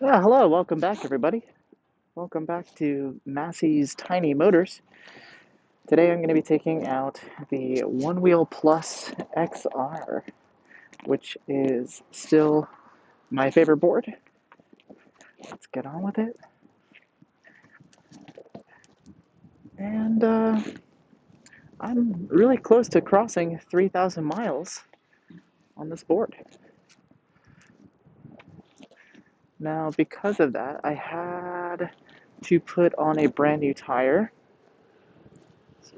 Yeah, hello, welcome back, everybody. Welcome back to Massey's Tiny Motors. Today I'm going to be taking out the Onewheel XR, which is still my favorite board. Let's get on with it. And I'm really close to crossing 3,000 miles on this board. Now, because of that, I had to put on a brand new tire.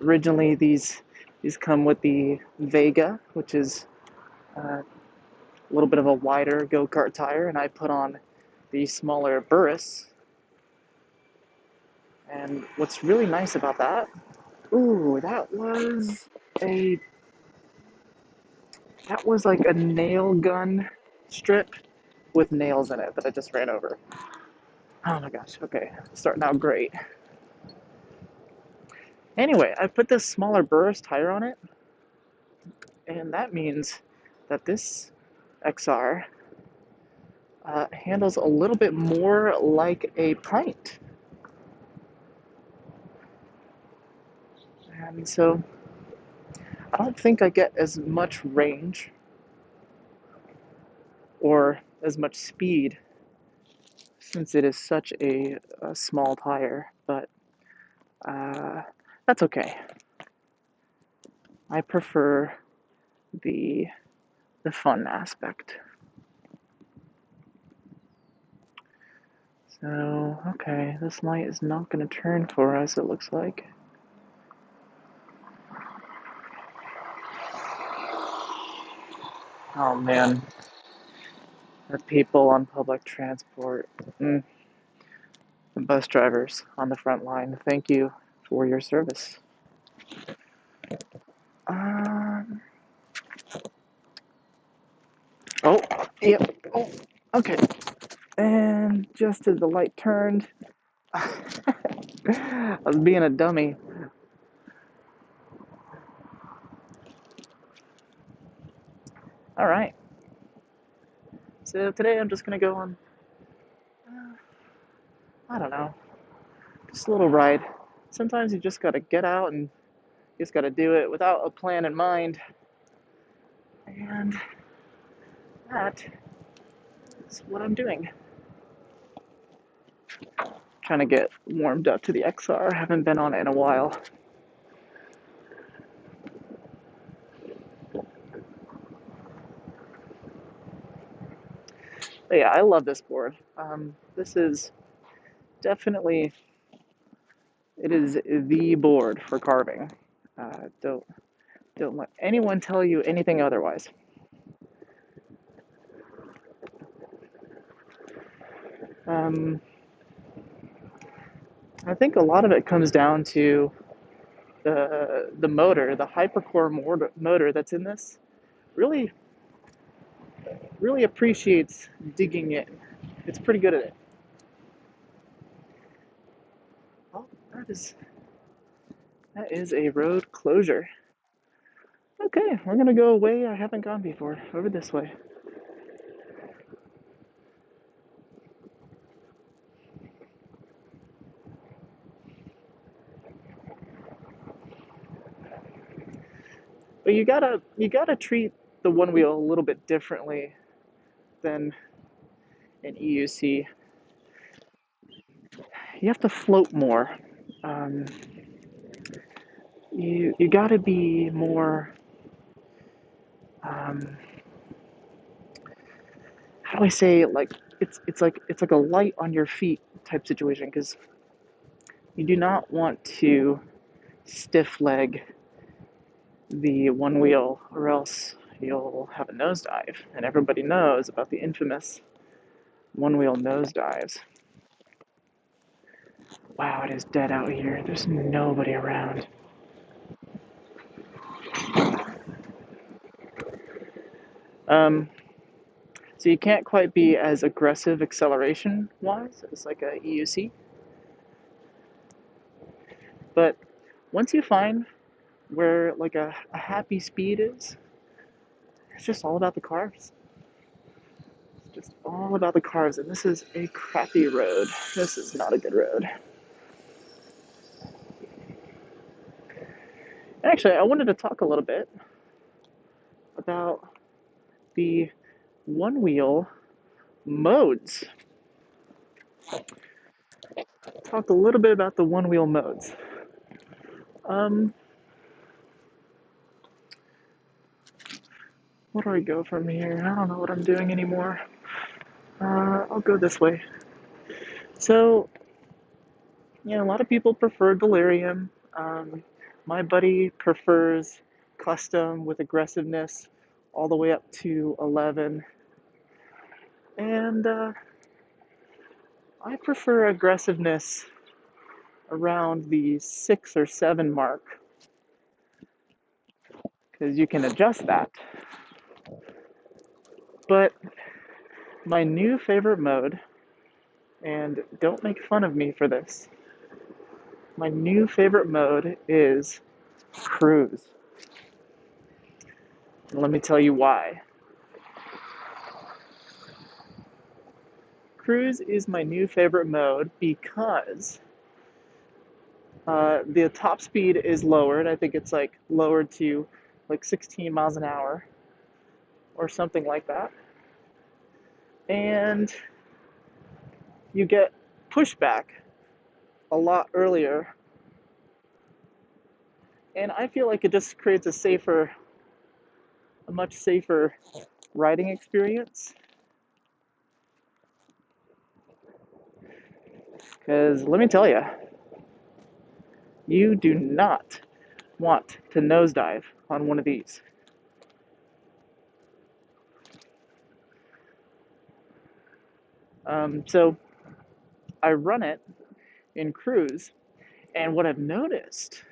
Originally, these come with the Vega, which is a little bit of a wider go-kart tire, and I put on the smaller Burris. And what's really nice about that, ooh, a that was like a nail gun strip with nails in it that I just ran over. Oh my gosh, okay, starting out great. Anyway, I put this smaller Burris tire on it, and that means that this XR handles a little bit more like a pint. And so I don't think I get as much range or as much speed since it is such a small tire, but uh, that's okay. I prefer the the fun aspect. So, okay, this light is not going to turn for us, it looks like. Oh man, the people on public transport. Mm, the bus drivers on the front line, thank you for your service. Um, oh, yep. Oh, okay. And just as the light turned, I was being a dummy. All right. So today I'm just gonna go on, I don't know, just a little ride. Sometimes you just gotta get out and you just gotta do it without a plan in mind. And that is what I'm doing. Trying to get warmed up to the XR. Haven't been on it in a while. But yeah, I love this board. This is definitely, it is the board for carving. Don't let anyone tell you anything otherwise. Um, I think a lot of it comes down to the motor, the hypercore motor that's in this. Really, really appreciates digging in. It's pretty good at it. Oh, that is a road closure. Okay, we're gonna go away I haven't gone before. Over this way. But you gotta treat the Onewheel a little bit differently than an EUC. You have to float more. Um, you gotta be more. Um, how do I say it? Like it's like a light on your feet type situation because you do not want to stiff leg the Onewheel or else you'll have a nosedive. And everybody knows about the infamous Onewheel nosedives. Wow, it is dead out here. There's nobody around. Um, so you can't quite be as aggressive acceleration wise as like a EUC, but once you find where like a happy speed is, it's just all about the carbs. Just all about the carbs, and this is a crappy road. This is not a good road. Actually, I wanted to talk a little bit about the Onewheel modes. Talk a little bit about the Onewheel modes. Um, where do I go from here? I don't know what I'm doing anymore. I'll go this way. So, a lot of people prefer delirium. My buddy prefers custom with aggressiveness all the way up to 11. And I prefer aggressiveness around the 6 or 7 mark because you can adjust that. But my new favorite mode, and don't make fun of me for this, my new favorite mode is cruise. And let me tell you why. Cruise is my new favorite mode because the top speed is lowered. I think it's like lowered to like 16 miles an hour or something like that. And you get pushback a lot earlier. And I feel like it just creates a much safer riding experience. Because let me tell you, you do not want to nosedive on one of these. So I run it in cruise, and what I've noticed,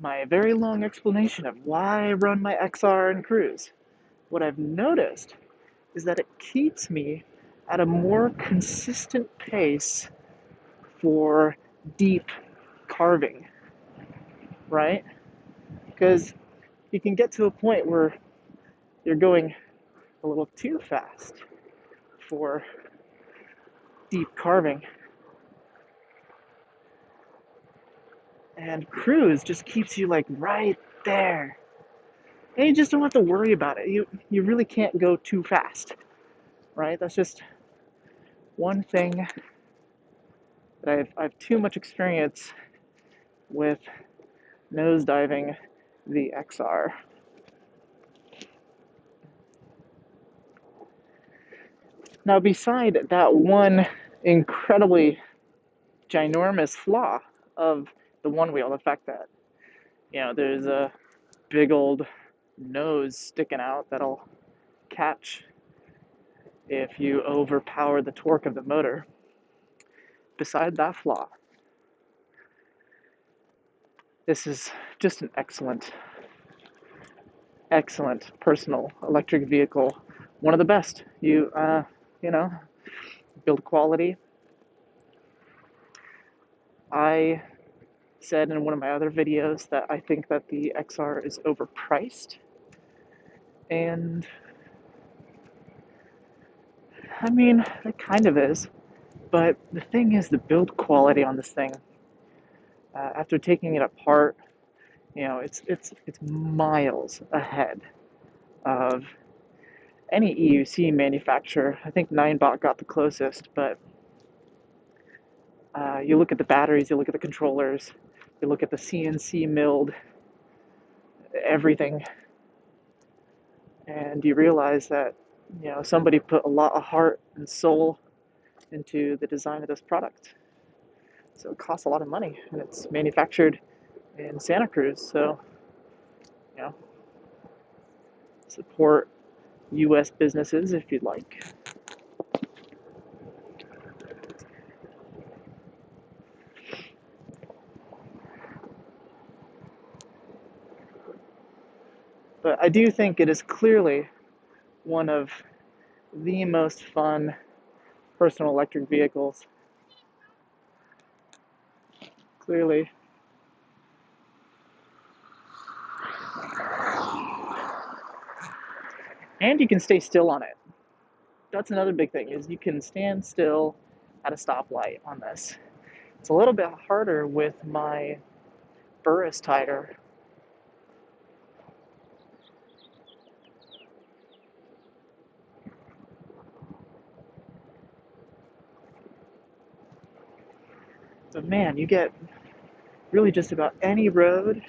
my very long explanation of why I run my XR in cruise, what I've noticed is that it keeps me at a more consistent pace for deep carving, right? Because you can get to a point where you're going a little too fast for deep carving. And cruise just keeps you like right there. And you just don't have to worry about it. You really can't go too fast, right? That's just one thing that I've too much experience with nosediving the XR. Now, beside that one incredibly ginormous flaw of the Onewheel, the fact that there's a big old nose sticking out that'll catch if you overpower the torque of the motor. Beside that flaw, this is just an excellent personal electric vehicle. One of the best. You know, build quality. I said in one of my other videos that I think that the XR is overpriced. And I mean, it kind of is. But the thing is, the build quality on this thing, after taking it apart, it's miles ahead of any EUC manufacturer. I think Ninebot got the closest, but you look at the batteries, you look at the controllers, you look at the CNC milled everything, and you realize that somebody put a lot of heart and soul into the design of this product. So it costs a lot of money, and it's manufactured in Santa Cruz. So you know, support U.S. businesses if you'd like. But I do think it is clearly one of the most fun personal electric vehicles. Clearly. And you can stay still on it. that's another big thing is you can stand still at a stoplight on this. It's a little bit harder with my Burris tire. But man, you get really just about any road.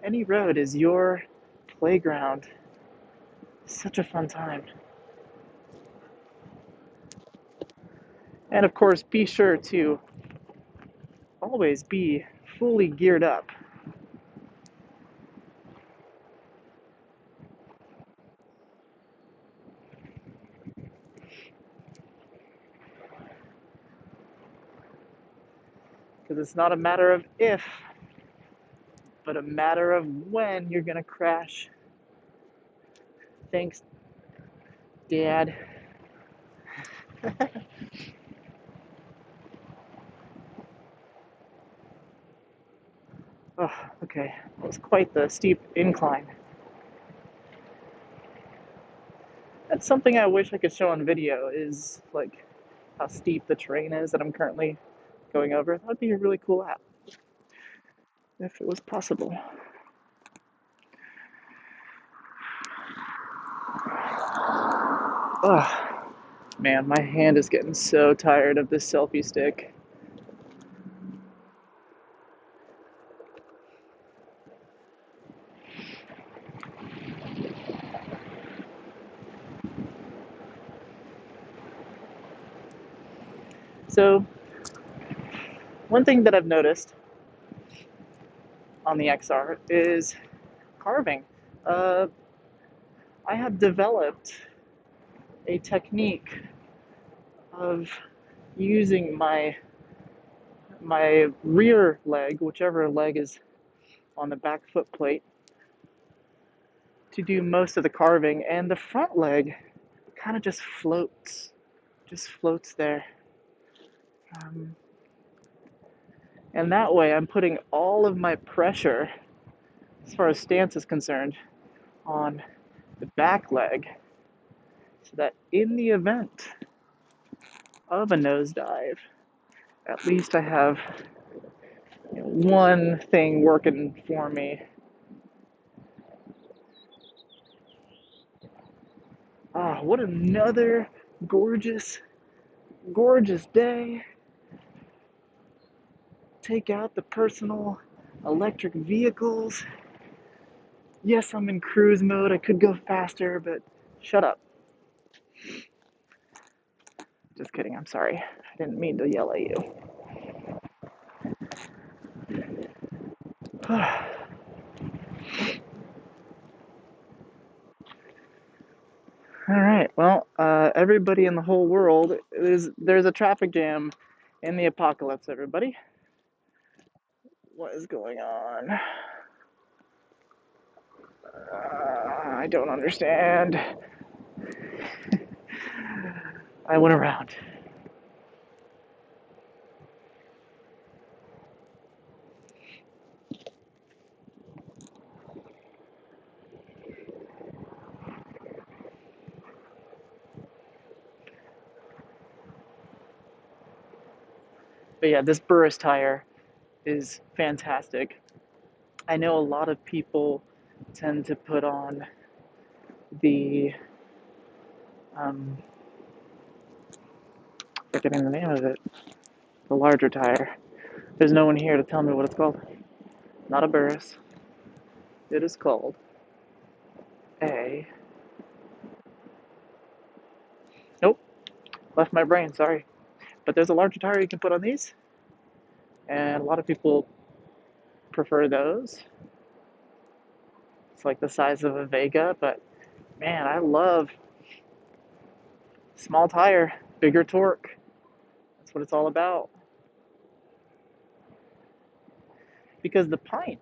Any road is your playground. Such a fun time. And of course, be sure to always be fully geared up. Because it's not a matter of if, but a matter of when you're going to crash. Thanks, Dad. Oh, okay. That was quite the steep incline. That's something I wish I could show on video is like how steep the terrain is that I'm currently going over. That would be a really cool app if it was possible. Oh, man, my hand is getting so tired of this selfie stick. So, one thing that I've noticed on the XR is carving. Uh, I have developed a technique of using my rear leg, whichever leg is on the back foot plate, to do most of the carving, and the front leg kind of just floats there. Um, and that way I'm putting all of my pressure, as far as stance is concerned, on the back leg, so that in the event of a nosedive, at least I have one thing working for me. Ah, what another gorgeous, gorgeous day. Take out the personal electric vehicles. Yes, I'm in cruise mode. I could go faster, but shut up. Just kidding. I'm sorry. I didn't mean to yell at you. All right. Well, everybody in the whole world there's a traffic jam in the apocalypse. Everybody, what is going on? I don't understand. I went around. But yeah, this Burris tire is fantastic. I know a lot of people tend to put on the forgetting the name of it, the larger tire. There's no one here to tell me what it's called. Not a Burris. It is called a. Nope, left my brain. Sorry, but there's a larger tire you can put on these, and a lot of people prefer those. It's like the size of a Vega, but man, I love small tire, bigger torque. That's what it's all about. Because the Pint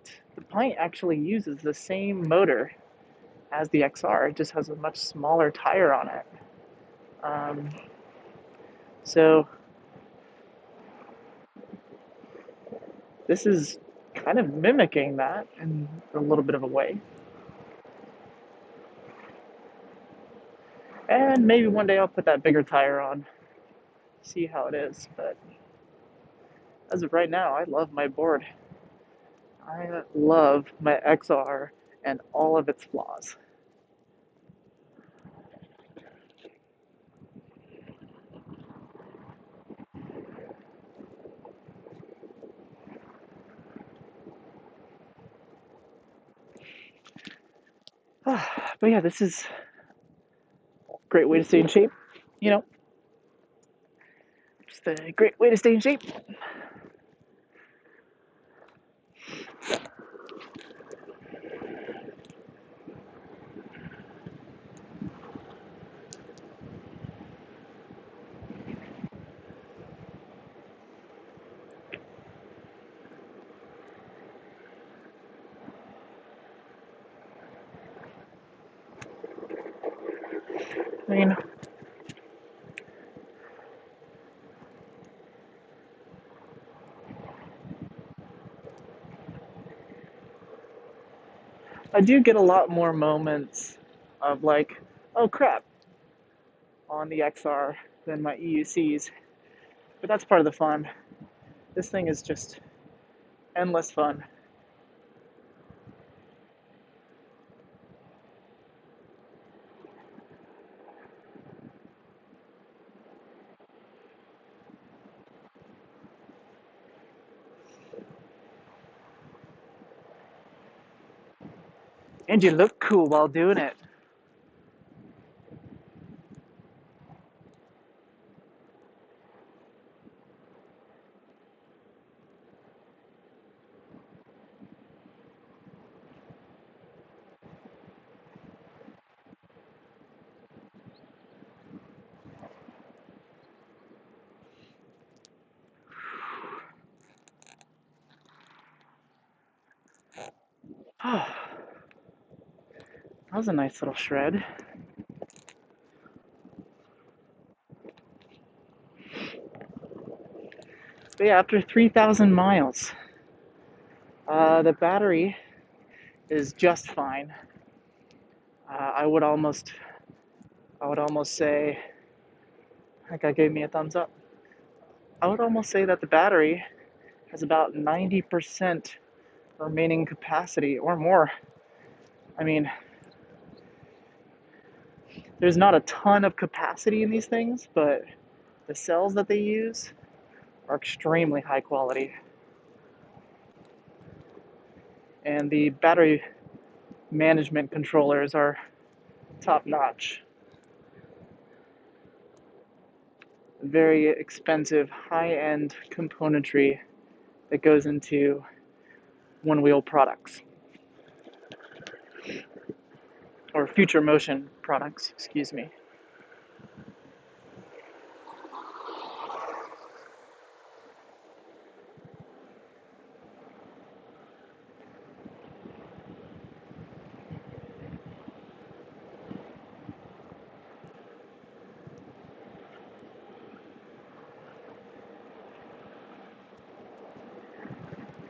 actually uses the same motor as the XR. It just has a much smaller tire on it. Um, so this is kind of mimicking that in a little bit of a way. And maybe one day I'll put that bigger tire on, see how it is. But as of right now, I love my board. I love my XR and all of its flaws. But yeah, this is a great way to stay in shape. You know, just a great way to stay in shape. I mean, I do get a lot more moments of like, oh crap, on the XR than my EUCs, but that's part of the fun. This thing is just endless fun. And you look cool while doing it. That was a nice little shred. But yeah, after 3,000 miles, the battery is just fine. I would almost say, that guy gave me a thumbs up. I would almost say that the battery has about 90% remaining capacity or more. I mean, there's not a ton of capacity in these things, but the cells that they use are extremely high quality. And the battery management controllers are top notch. Very expensive, high end componentry that goes into Onewheel products, or Future Motion products, excuse me.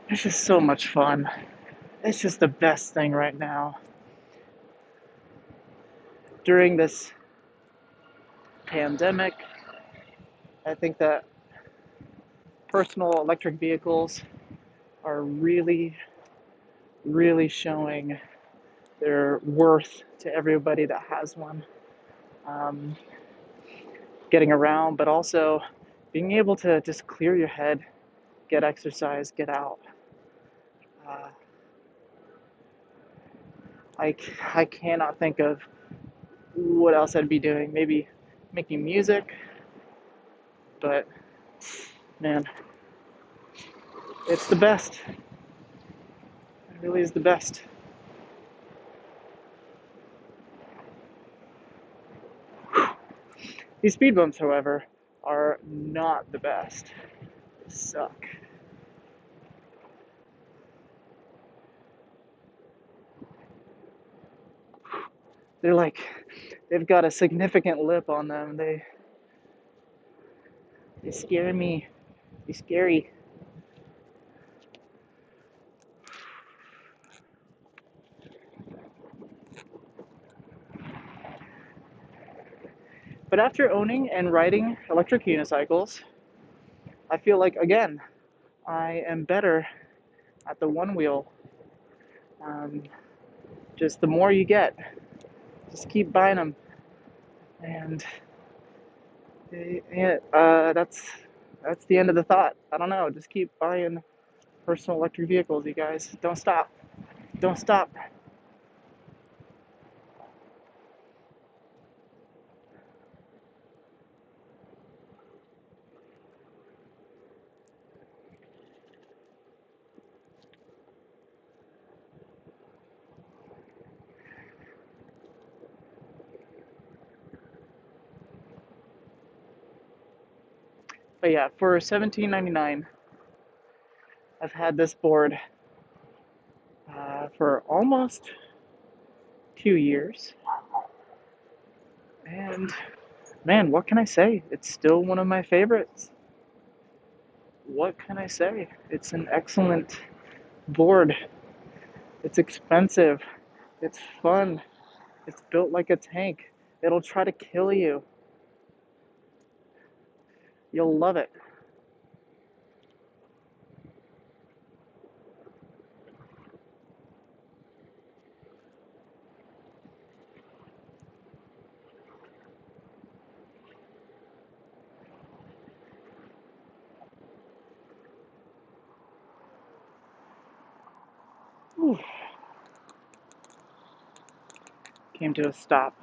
It's just so much fun. It's just the best thing right now. During this pandemic, I think that personal electric vehicles are really, really showing their worth to everybody that has one. Um, Getting around, but also being able to just clear your head, get exercise, get out. Uh, I, I cannot think of what else I'd be doing. Maybe making music, but man, it's the best. It really is the best. These speed bumps, however, are not the best. They suck. They're like, they've got a significant lip on them. They scare me. They're scary. But after owning and riding electric unicycles, I feel like, again, I am better at the one wheel. Um, just the more you get, just keep buying them. And yeah, that's the end of the thought. I don't know. Just keep buying personal electric vehicles, you guys. Don't stop. Don't stop. But yeah, for $17.99, I've had this board for almost 2 years. And man, what can I say? It's still one of my favorites. What can I say? It's an excellent board. It's expensive. It's fun. It's built like a tank. It'll try to kill you. You'll love it. Whew. Came to a stop.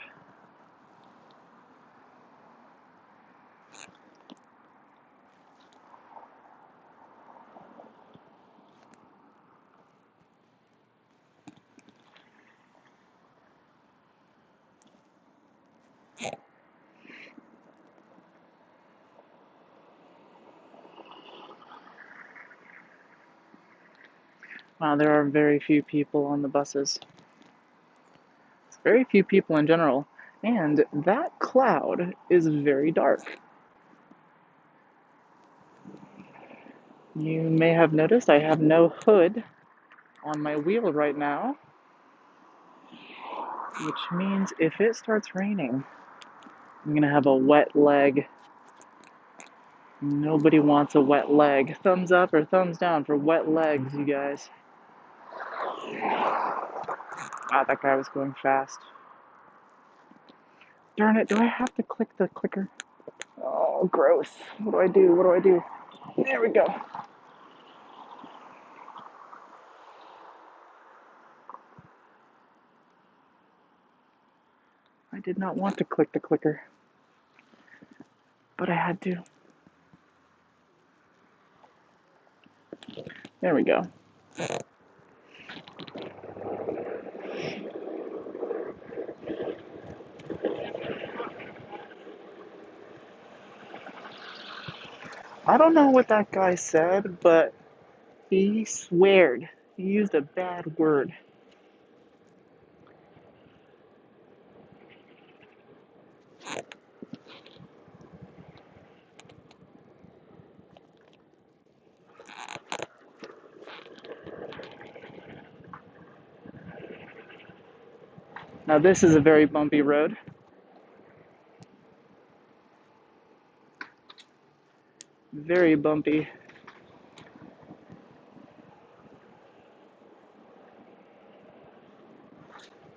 Wow, there are very few people on the buses. It's very few people in general. And that cloud is very dark. You may have noticed I have no hood on my wheel right now, which means if it starts raining, I'm gonna have a wet leg. Nobody wants a wet leg. Thumbs up or thumbs down for wet legs, you guys. Ah, that guy was going fast. Darn it, do I have to click the clicker? Oh, gross. What do I do? What do I do? There we go. I did not want to click the clicker, but I had to. There we go. I don't know what that guy said, but he sweared. He used a bad word. Now this is a very bumpy road. Very bumpy.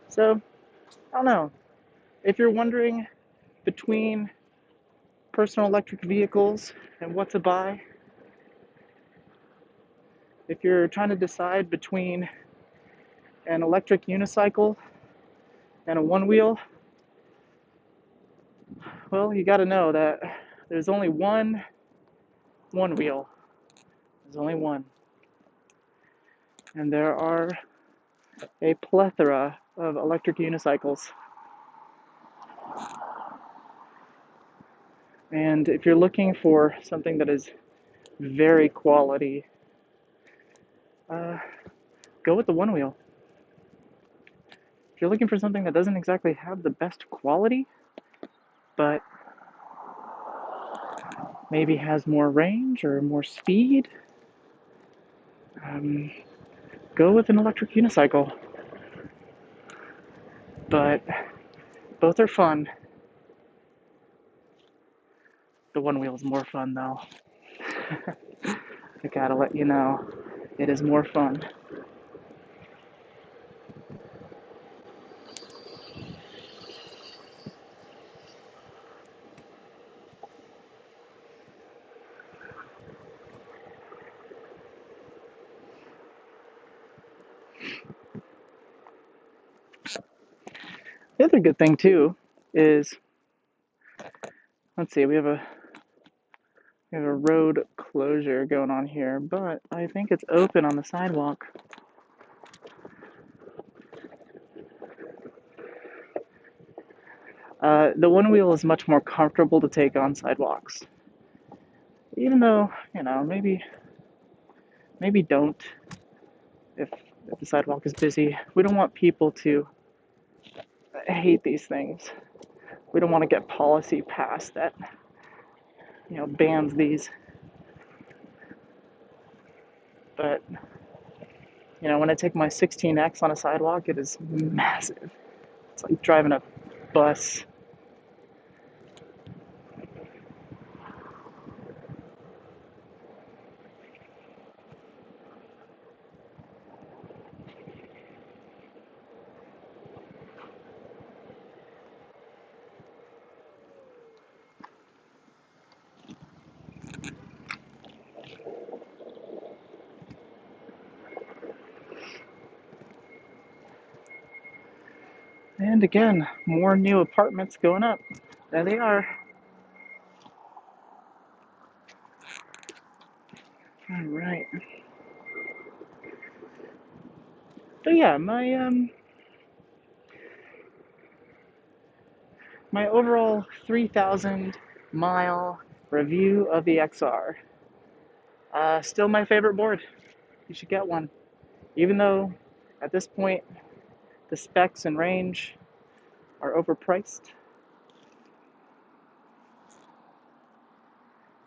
So, I don't know. If you're wondering between personal electric vehicles and what to buy, if you're trying to decide between an electric unicycle and a one wheel, well, you got to know that there's only one wheel. There's only one. And there are a plethora of electric unicycles. And if you're looking for something that is very quality, go with the one wheel. If you're looking for something that doesn't exactly have the best quality, but maybe has more range or more speed, go with an electric unicycle. But both are fun. The one wheel is more fun though. I gotta let you know, it is more fun. The other good thing too is, let's see, we have a road closure going on here, but I think it's open on the sidewalk. The one wheel is much more comfortable to take on sidewalks, even though maybe don't if the sidewalk is busy. We don't want people to hate these things. We don't want to get policy passed that bans these. But when I take my 16X on a sidewalk, it is massive. It's like driving a bus. And again, more new apartments going up. There they are. All right. But yeah, my overall 3,000 mile review of the XR. Still my favorite board. You should get one. Even though at this point the specs and range are overpriced,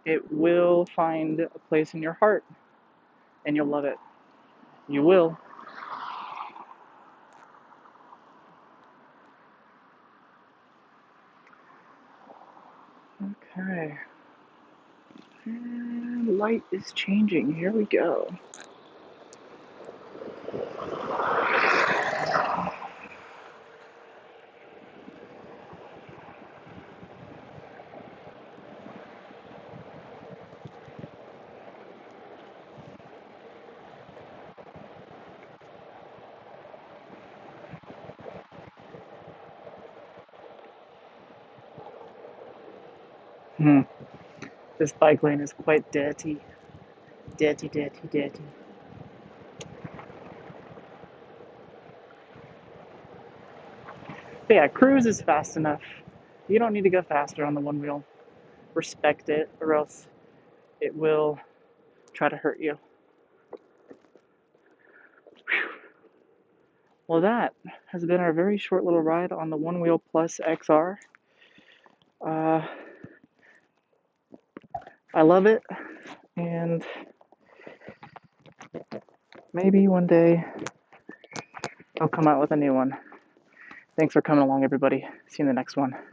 it will find a place in your heart and you'll love it. You will. Okay. And light is changing. Here we go. Hmm. This bike lane is quite dirty. Dirty, dirty, dirty. But yeah, cruise is fast enough. You don't need to go faster on the one wheel. Respect it, or else it will try to hurt you. Well, that has been our very short little ride on the One Wheel Plus XR. I love it, and maybe one day I'll come out with a new one. Thanks for coming along, everybody. See you in the next one.